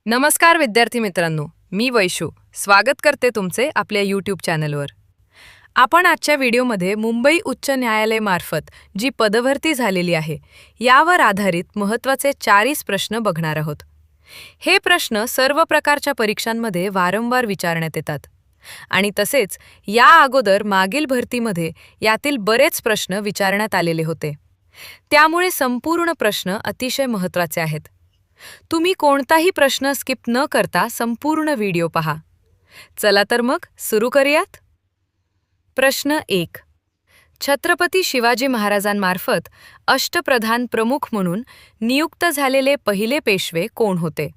नमस्कार विद्यार्थी मित्रांनो, मी वैशू स्वागत करते तुमचे आपल्या यूट्यूब चॅनलवर. आपण आजच्या व्हिडिओमध्ये मुंबई उच्च न्यायालयामार्फत जी पदभरती झालेली आहे यावर आधारित महत्त्वाचे 40 प्रश्न बघणार आहोत. हे प्रश्न सर्व प्रकारच्या परीक्षांमध्ये वारंवार विचारण्यात येतात आणि तसेच या अगोदर मागील भरतीमध्ये यातील बरेच प्रश्न विचारण्यात आलेले होते. त्यामुळे संपूर्ण प्रश्न अतिशय महत्त्वाचे आहेत. तुम्ही कोणताही प्रश्न स्किप न करता संपूर्ण व्हिडिओ पहा. चला तर मग सुरू करूयात. प्रश्न 1. छत्रपती शिवाजी महाराजांमार्फत अष्टप्रधान प्रमुख म्हणून नियुक्त झालेले पहिले पेशवे कोण होते?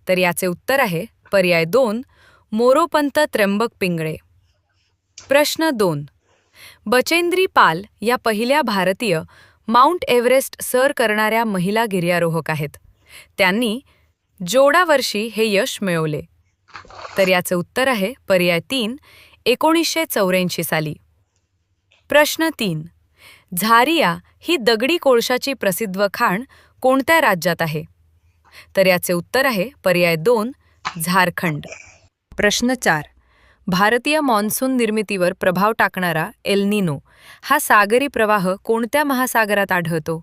तर याचे उत्तर आहे पर्याय 2 मोरोपंत त्र्यंबक पिंगळे. प्रश्न 2. बचेंद्री पाल या पहिल्या भारतीय माउंट एव्हरेस्ट सर करणाऱ्या महिला गिर्यारोहक आहेत. त्यांनी जोडा वर्षी हे यश मिळवले. तर याचे उत्तर आहे पर्याय 3 1984 साली. प्रश्न 3. झारिया ही दगडी कोळशाची प्रसिद्ध खाण कोणत्या राज्यात आहे? तर याचे उत्तर आहे पर्याय 2 झारखंड. प्रश्न 4. भारतीय मॉन्सून निर्मितीवर प्रभाव टाकणारा एल निनो हा सागरी प्रवाह कोणत्या महासागरात आढळतो?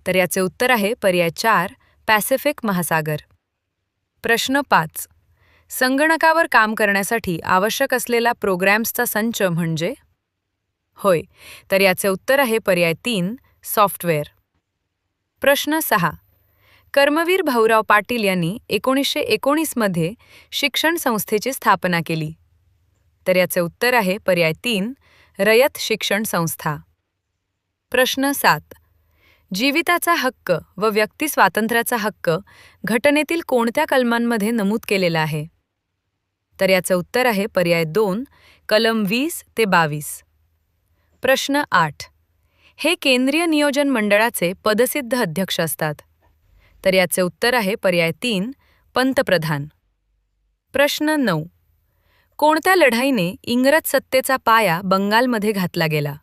तर याचे उत्तर आहे पर्याय 4 पॅसिफिक महासागर. प्रश्न 5. संगणकावर काम करण्यासाठी आवश्यक असलेला प्रोग्रॅम्सचा संच म्हणजे? होय, तर याचे उत्तर आहे पर्याय 3 सॉफ्टवेअर. प्रश्न 6. कर्मवीर भाऊराव पाटील यांनी 1919 मध्ये शिक्षण संस्थेची स्थापना केली. तर याचे उत्तर आहे पर्याय 3 रयत शिक्षण संस्था. प्रश्न 7. जीविताचा हक्क व व्यक्ती स्वातंत्र्याचा हक्क घटनेतील कोणत्या कलमांमध्ये नमूद केलेला आहे? तर याचे उत्तर आहे पर्याय 2 कलम 20 ते 22. प्रश्न 8. हे केंद्रीय नियोजन मंडळाचे पदसिद्ध अध्यक्ष असतात. तर याचे उत्तर आहे पर्याय 3 पंतप्रधान. प्रश्न 9. कोणत्या लढाईने इंग्रज सत्तेचा पाया बंगालमध्ये घातला गेला?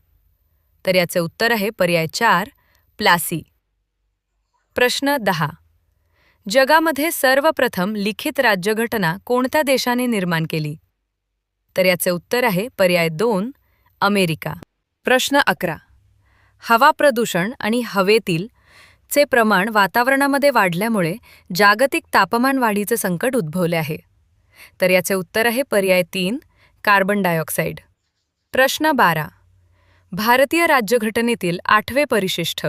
तर याचे उत्तर आहे पर्याय 4 प्लासी. प्रश्न 10. जगामध्ये सर्वप्रथम लिखित राज्यघटना कोणत्या देशाने निर्माण केली? तर याचे उत्तर आहे पर्याय 2 अमेरिका. प्रश्न 11. हवा प्रदूषण आणि हवेतील चे प्रमाण वातावरणामध्ये वाढल्यामुळे जागतिक तापमान वाढीचे संकट उद्भवले आहे. तर याचे उत्तर आहे पर्याय 3 कार्बन डायऑक्साईड. प्रश्न 12. भारतीय राज्यघटनेतील 8वे परिशिष्ट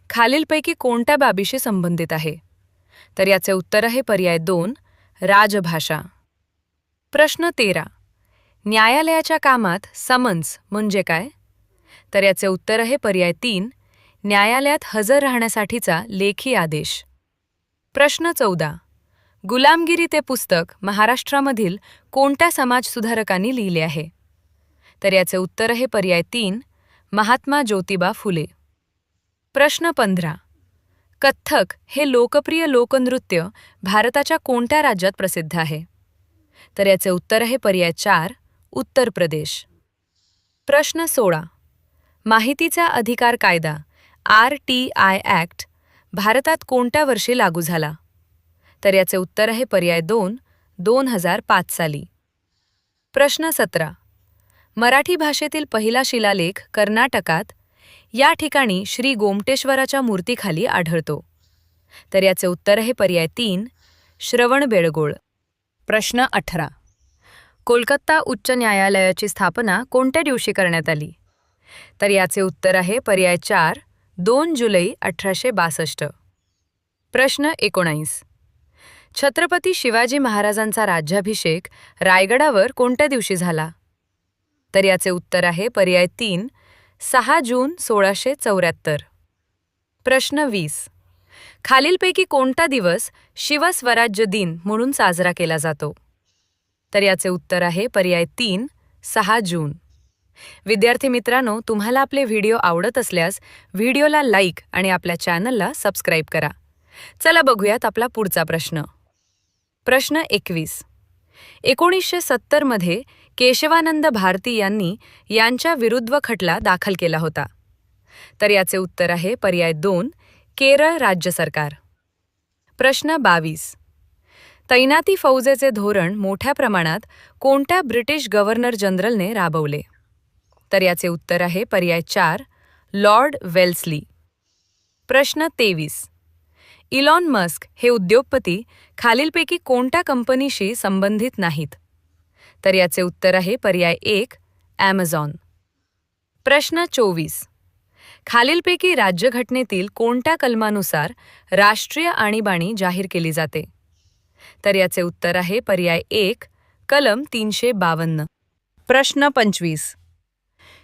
खालीलपैकी कोणत्या बाबीशी संबंधित आहे? तर याचे उत्तर आहे पर्याय 2 राजभाषा. प्रश्न 13. न्यायालयाच्या कामात समन्स म्हणजे काय? तर याचे उत्तर आहे पर्याय 3 न्यायालयात हजर राहण्यासाठीचा लेखी आदेश. प्रश्न 14. गुलामगिरी ते पुस्तक महाराष्ट्रामधील कोणत्या समाजसुधारकांनी लिहिले आहे? तर याचे उत्तर आहे पर्याय 3 महात्मा ज्योतिबा फुले. प्रश्न 15. कथ्थक हे लोकप्रिय लोकनृत्य भारताच्या कोणत्या राज्यात प्रसिद्ध आहे? तर याचे उत्तर आहे पर्याय 4 उत्तर प्रदेश. प्रश्न 16. माहितीचा अधिकार कायदा RTI ॲक्ट भारतात कोणत्या वर्षी लागू झाला? तर याचे उत्तर आहे पर्याय 2 2005 साली. प्रश्न 17. मराठी भाषेतील पहिला शिलालेख कर्नाटकात या ठिकाणी श्री गोमटेश्वराच्या मूर्तीखाली आढळतो. तर याचे उत्तर आहे पर्याय 3 श्रवणबेळगोळ. प्रश्न 18. कोलकाता उच्च न्यायालयाची स्थापना कोणत्या दिवशी करण्यात आली? तर याचे उत्तर आहे पर्याय 4 2 जुलै 1862. प्रश्न 19. छत्रपती शिवाजी महाराजांचा राज्याभिषेक रायगडावर कोणत्या दिवशी झाला? तर याचे उत्तर आहे पर्याय 3 6 जून 1674. प्रश्न 20. खालीलपैकी कोणता दिवस शिवस्वराज्य दिन म्हणून साजरा केला जातो? तर याचे उत्तर आहे पर्याय 3 6 जून. विद्यार्थी मित्रांनो, तुम्हाला आपले व्हिडिओ आवडत असल्यास व्हिडिओला लाईक आणि आपल्या चॅनलला सबस्क्राईब करा. चला बघूयात आपला पुढचा प्रश्न. प्रश्न 21. 1970 मध्ये केशवानंद भारती यांनी यांच्या विरुद्ध खटला दाखल केला होता. तर याचे उत्तर आहे पर्याय 2 केरळ राज्य सरकार. प्रश्न 22. तैनाती फौजेचे धोरण मोठ्या प्रमाणात कोणत्या ब्रिटिश गव्हर्नर जनरलने राबवले? तर याचे उत्तर आहे पर्याय 4, लॉर्ड वेल्सली. प्रश्न 23. इलॉन मस्क हे उद्योगपती खालीलपैकी कोणत्या कंपनीशी संबंधित नाहीत? तर याचे उत्तर आहे पर्याय 1, ॲमेझॉन. प्रश्न 24. खालीलपैकी राज्यघटनेतील कोणत्या कलमानुसार राष्ट्रीय आणीबाणी जाहीर केली जाते? तर याचे उत्तर आहे पर्याय 1, कलम 352. प्रश्न 25.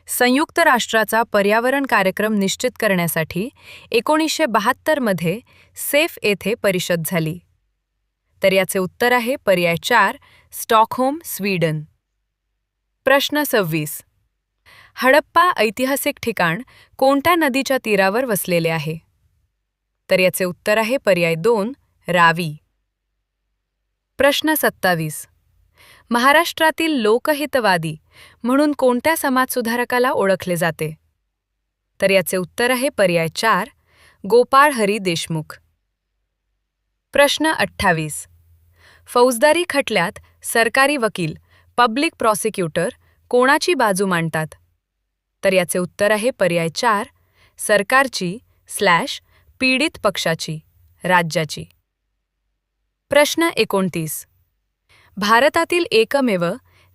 संयुक्त राष्ट्राचा पर्यावरण कार्यक्रम निश्चित करण्यासाठी 1972 मध्ये सेफ येथे परिषद झाली. तर याचे उत्तर आहे पर्याय 4, स्टॉकहोम, स्वीडन. प्रश्न 26. हडप्पा ऐतिहासिक ठिकाण कोणत्या नदीच्या तीरावर वसलेले आहे? तर याचे उत्तर आहे पर्याय 2, रावी. प्रश्न 27. महाराष्ट्रातील लोकहितवादी म्हणून कोणत्या समाजसुधारकाला ओळखले जाते? तर याचे उत्तर आहे पर्याय 4, गोपाळ हरी देशमुख. प्रश्न 28. फौजदारी खटल्यात सरकारी वकील, पब्लिक प्रॉसिक्युटर कोणाची बाजू मांडतात? तर याचे उत्तर आहे पर्याय 4, सरकारची / पीडित पक्षाची, राज्याची. प्रश्न 29. भारतातील एकमेव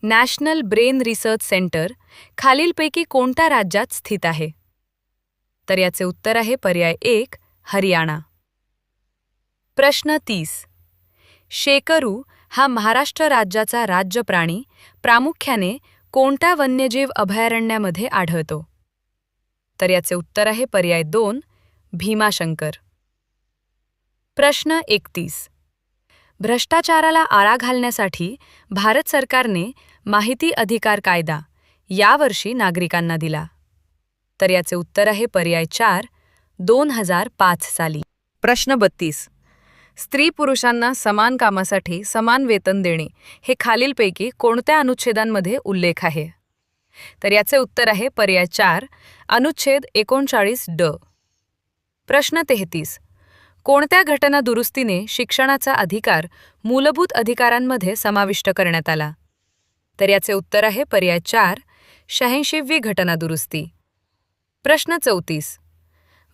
नॅशनल ब्रेन रिसर्च सेंटर खालीलपैकी कोणत्या राज्यात स्थित आहे? तर याचे उत्तर आहे पर्याय 1, हरियाणा. प्रश्न 30. शेकरू हा महाराष्ट्र राज्याचा राज्य प्राणी प्रामुख्याने कोणत्या वन्यजीव अभयारण्यामध्ये आढळतो? तर याचे उत्तर आहे पर्याय 2, भीमाशंकर. प्रश्न 31. भ्रष्टाचाराला आळा घालण्यासाठी भारत सरकारने माहिती अधिकार कायदा यावर्षी नागरिकांना दिला. तर याचे उत्तर आहे पर्याय 4, 2005 साली. प्रश्न 32. स्त्री पुरुषांना समान कामासाठी समान वेतन देणे हे खालीलपैकी कोणत्या अनुच्छेदांमध्ये उल्लेख आहे? तर याचे उत्तर आहे पर्याय 4, अनुच्छेद 39 ड. प्रश्न 33. कोणत्या घटना दुरुस्तीने शिक्षणाचा अधिकार मूलभूत अधिकारांमध्ये समाविष्ट करण्यात आला? तर याचे उत्तर आहे पर्याय 4, 86वी घटना दुरुस्ती. प्रश्न 34.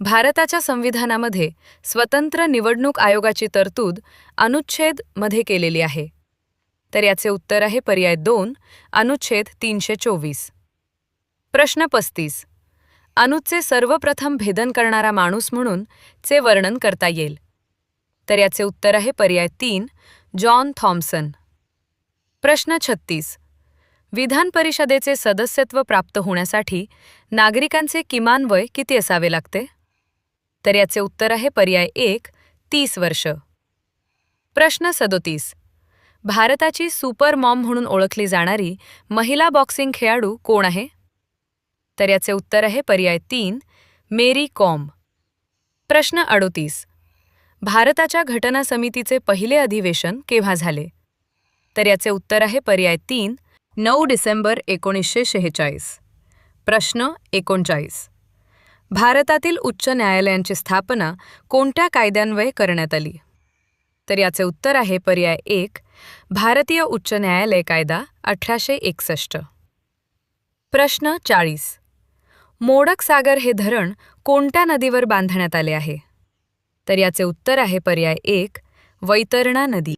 भारताच्या संविधानामध्ये स्वतंत्र निवडणूक आयोगाची तरतूद अनुच्छेद मध्ये केलेली आहे. तर याचे उत्तर आहे पर्याय 2, अनुच्छेद 324. प्रश्न 35. अणूचे सर्वप्रथम भेदन करणारा माणूस म्हणून चे वर्णन करता येईल. तर याचे उत्तर आहे पर्याय 3, जॉन थॉम्सन. प्रश्न 36. विधान परिषदेचे सदस्यत्व प्राप्त होण्यासाठी नागरिकांचे किमान वय किती असावे लागते? तर याचे उत्तर आहे पर्याय 1, 30 वर्ष. प्रश्न 37. भारताची सुपर मॉम म्हणून ओळखली जाणारी महिला बॉक्सिंग खेळाडू कोण आहे? तर याचे उत्तर आहे पर्याय 3, मेरी कॉम. प्रश्न 38. भारताच्या घटना समितीचे पहिले अधिवेशन केव्हा झाले? तर याचे उत्तर आहे पर्याय 3, 9 डिसेंबर 1946. प्रश्न 39. भारतातील उच्च न्यायालयांची स्थापना कोणत्या कायद्यान्वये करण्यात आली? तर याचे उत्तर आहे पर्याय 1, भारतीय उच्च न्यायालय कायदा 1861. प्रश्न 40. मोडक सागर हे धरण कोणत्या नदीवर बांधण्यात आले आहे? तर याचे उत्तर आहे पर्याय 1, वैतरणा नदी.